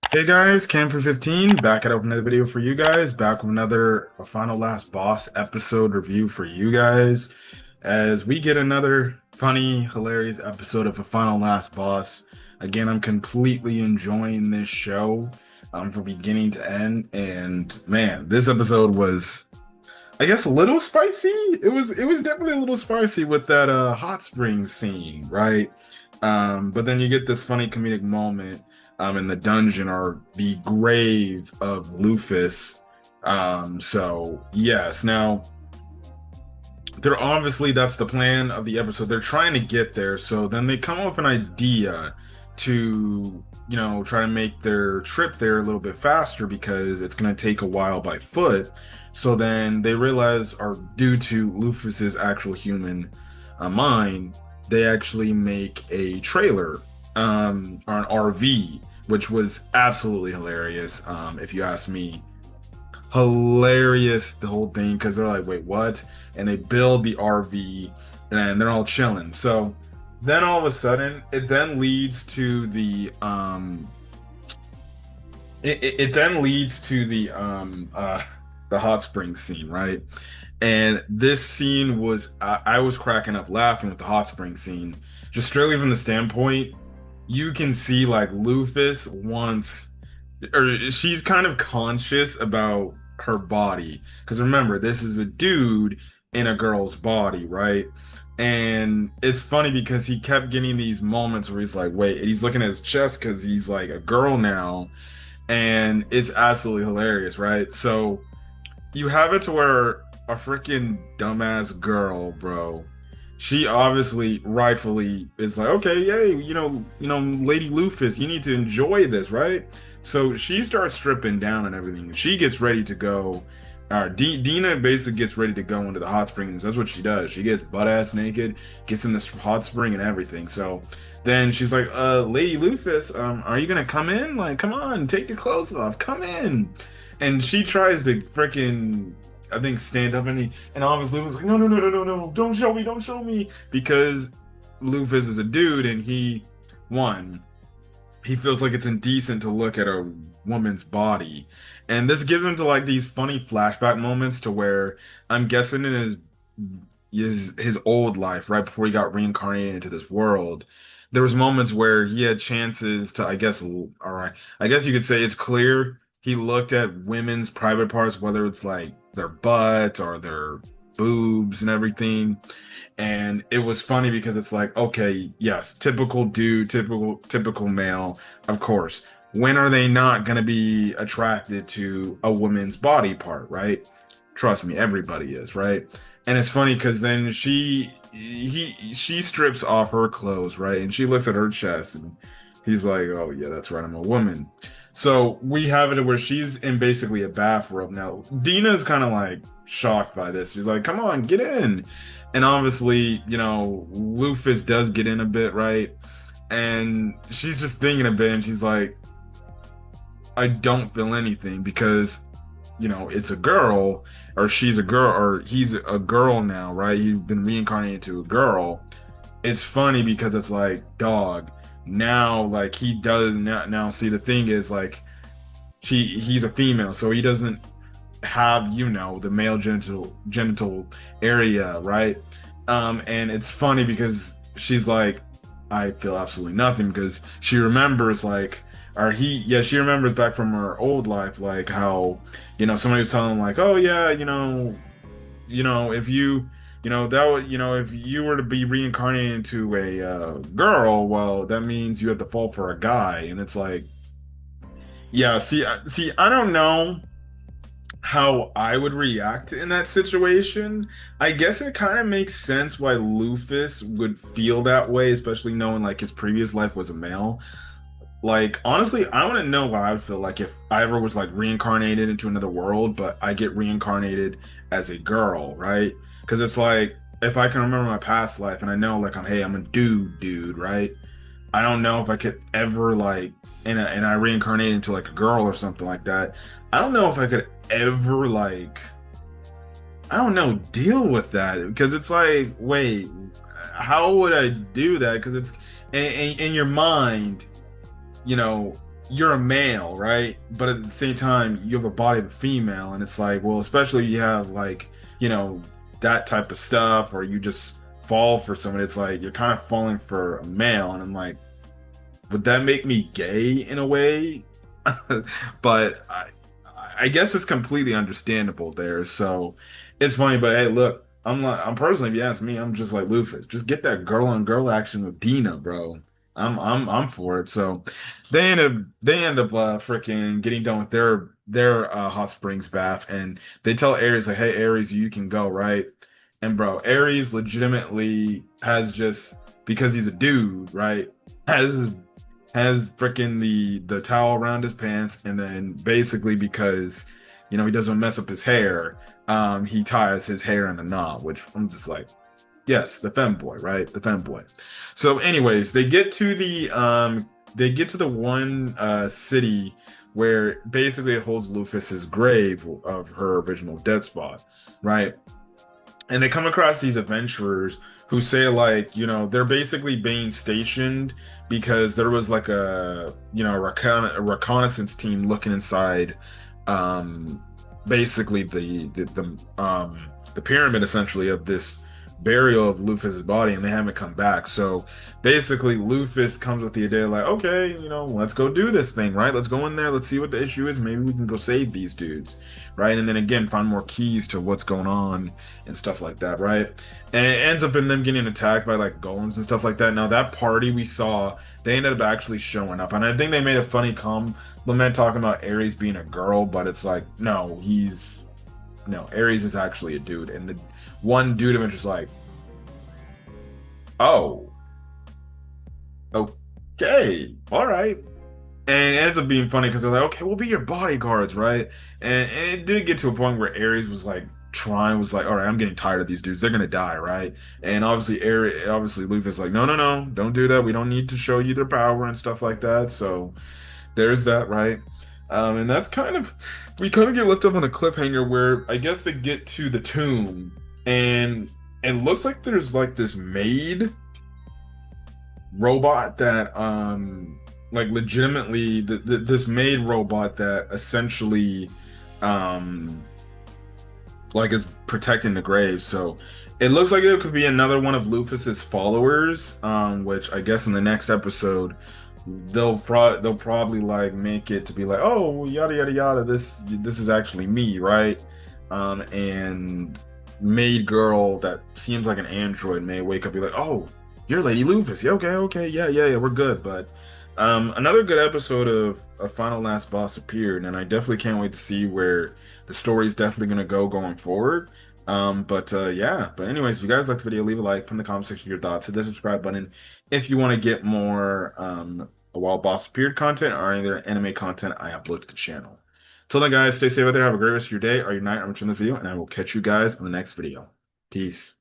Hey guys, Cam for 15, back at another video for you guys, back with another Final Last Boss episode review for you guys, as we get another funny, hilarious episode of A Final Last Boss. Again, I'm completely enjoying this show, from beginning to end, and man, this episode was, I guess, a little spicy. It was definitely a little spicy with that hot spring scene, right? But then you get this funny comedic moment in the dungeon or the grave of Lufas. So yes, now they're obviously that's the plan of the episode. They're trying to get there, so then they come up with an idea to, try to make their trip there a little bit faster because it's going to take a while by foot. So then they realize, or due to Lufas's actual human mind, they actually make a trailer, or an RV, which was absolutely hilarious, if you ask me. Hilarious, the whole thing, because they're like, wait, what? And they build the RV and they're all chilling. So then all of a sudden, it then leads to the hot spring scene, right? And this scene was, I was cracking up laughing with the hot spring scene, just strictly from the standpoint, you can see like Lufus wants, or she's kind of conscious about her body. Because remember, this is a dude in a girl's body, right? And it's funny because he kept getting these moments where he's like, wait, he's looking at his chest because he's like a girl now. And it's absolutely hilarious, right? So you have it to where a freaking dumbass girl, bro. She obviously rightfully is like, okay, yay, Lady Lufus, you need to enjoy this, right? So she starts stripping down and everything. She gets ready to go. Dina basically gets ready to go into the hot springs. That's what she does. She gets butt ass naked, gets in this hot spring and everything. So then she's like, Lady Lufus, are you gonna come in? Like, come on, take your clothes off, come in. And she tries to freaking, I think, stand up, and obviously was like, no, no, no, no, no, no, don't show me, because Lufus is a dude, and one, he feels like it's indecent to look at a woman's body, and this gives him to like these funny flashback moments to where I'm guessing in his old life, right before he got reincarnated into this world. There was moments where he had chances to, I guess, all right, I guess you could say it's clear he looked at women's private parts, whether it's like their butt or their boobs and everything. And it was funny because it's like, okay, yes, typical dude, typical male, of course. When are they not going to be attracted to a woman's body part, right? Trust me, everybody is, right? And it's funny because then she strips off her clothes, right? And she looks at her chest and he's like, "Oh yeah, that's right, I'm a woman." So we have it where she's in basically a bathrobe. Now, Dina's kind of like shocked by this. She's like, "Come on, get in." And obviously, Lufus does get in a bit, right? And she's just thinking a bit and she's like, "I don't feel anything because it's a girl, or she's a girl, or he's a girl now, right? You've been reincarnated to a girl." It's funny because it's like, dog, now like he does now see, the thing is like he's a female, so he doesn't have, the male genital area, right? And it's funny because she's like, I feel absolutely nothing, because she remembers like, or she remembers back from her old life, like how, somebody was telling him like, oh yeah, if you, that would, if you were to be reincarnated into a girl, well, that means you have to fall for a guy. And it's like, yeah, see, I don't know how I would react in that situation. I guess it kind of makes sense why Lufus would feel that way, especially knowing like his previous life was a male. Like, honestly, I want to know what I would feel like if I ever was like reincarnated into another world, but I get reincarnated as a girl, right? Because it's like, if I can remember my past life and I know like I'm a dude, right? I don't know if I could ever like, and I reincarnate into like a girl or something like that. I don't know if I could ever like, I don't know, deal with that, because it's like, wait, how would I do that? Because it's in your mind, you know, you're a male, right? But at the same time, you have a body of a female, and it's like, well, especially you have like, you know, that type of stuff, or you just fall for someone, it's like you're kind of falling for a male, and I'm like, would that make me gay in a way? But I guess it's completely understandable there. So it's funny, but hey, look, I'm personally, if you ask me, I'm just like Lufas. Just get that girl on girl action with Dina, bro. I'm for it. So they end up freaking getting done with their hot springs bath, and they tell Aries like, hey Aries, you can go, right? And bro, Aries legitimately has just because he's a dude, right? Has has freaking the towel around his pants, and then basically because he doesn't mess up his hair, he ties his hair in a knot, which I'm just like, yes, the femboy, right? The femboy. So, anyways, they get to the one city where basically it holds Lufus's grave of her original dead spot, right? And they come across these adventurers who say like, they're basically being stationed because there was like a reconnaissance team looking inside, um basically the pyramid essentially of this burial of Lufus's body, and they haven't come back. So basically Lufus comes with the idea like, okay, let's go do this thing, right? Let's go in there, let's see what the issue is, maybe we can go save these dudes, right? And then again find more keys to what's going on and stuff like that, right? And it ends up in them getting attacked by like golems and stuff like that. Now that party we saw, they ended up actually showing up, and I think they made a funny compliment talking about Ares being a girl, but it's like, no, Ares is actually a dude, and the one dude of it is like, oh, okay, all right. And it ends up being funny because they're like, okay, we'll be your bodyguards, right? And it did get to a point where Ares was like, all right, I'm getting tired of these dudes. They're gonna die, right? And obviously Luffy's like, no, no, no, don't do that. We don't need to show you their power and stuff like that. So there's that, right? And that's we kind of get left up on a cliffhanger where I guess they get to the tomb, and it looks like there's like this maid robot that like legitimately this maid robot that essentially um like is protecting the grave. So it looks like it could be another one of Lufus's followers, which I guess in the next episode they'll probably like make it to be like, oh, yada yada yada, this is actually me, right? And maid girl that seems like an android may wake up and be like, oh, you're Lady Lufus. Yeah, okay, okay, yeah, yeah, yeah, we're good. But another good episode of a Final Last Boss appeared, and I definitely can't wait to see where the story's definitely gonna go going forward. But yeah. But anyways, if you guys liked the video, leave a like, put in the comment section your thoughts, hit the subscribe button if you want to get more a Wild Boss appeared content or any other anime content I upload to the channel. Till then, guys, stay safe out there. Have a great rest of your day or your night. I'm watching this video, and I will catch you guys in the next video. Peace.